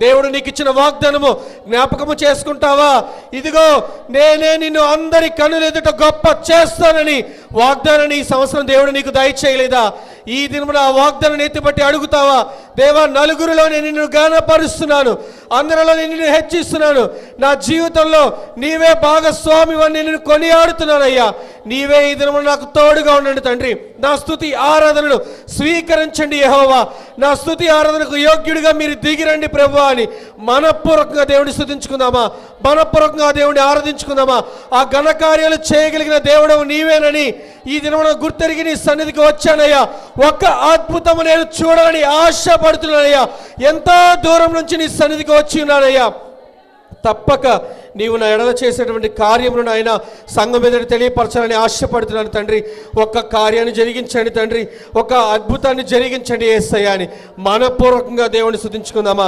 దేవుడు నీకు ఇచ్చిన వాగ్దానము జ్ఞాపకము చేసుకుంటావా? ఇదిగో నేనే నిన్ను అందరి కన్నుల ఎదుట గొప్ప చేస్తానని వాగ్దానాన్ని ఈ సంవత్సరం దేవుడు నీకు దయచేయలేదా? ఈ దినమున ఆ వాగ్దానాన్ని ఎత్తిపట్టి అడుగుతావా? దేవా, నలుగురిలో నేను నిన్ను జ్ఞానపరుస్తున్నాను, అందరిలో నేను నిన్ను హెచ్చిస్తున్నాను, నా జీవితంలో నీవే భాగస్వామివని నేను కొనియాడుతున్నానయ్యా. నీవే ఈ దినమున నాకు తోడుగా ఉండండి తండ్రి. నా స్తుతి ఆరాధనను స్వీకరించండి యెహోవా. నా స్తుతి ఆరాధనకు యోగ్యుడిగా మీరు దిగిరండి ప్రభువా అని మనపూర్వకంగా దేవుడిని స్తుతించుకుందామా? మనపూర్వకంగా దేవుడిని ఆరాధించుకుందామా? ఆ ఘనకార్యాలు చేయగలిగిన దేవుడు నీవేనని ఈ దినమున గుర్తెరిగి నీ సన్నిధికి వచ్చానయ్యా. ఒక్క అద్భుతము నేను చూడాలని ఆశపడుతున్నానయ్యా. ఎంతో దూరం నుంచి నీ సన్నిధికి వచ్చి ఉన్నానయ్యా. తప్పక నీవు నా ఎడల చేసేటువంటి కార్యములను ఆయన సంఘం ఎదుట తెలియపరచాలని ఆశపడుతున్నాను తండ్రి. ఒక్క కార్యాన్ని జరిగించండి తండ్రి, ఒక అద్భుతాన్ని జరిగించండి యేసయ్యా అని మనపూర్వకంగా దేవుని స్తుతించుకుందామా?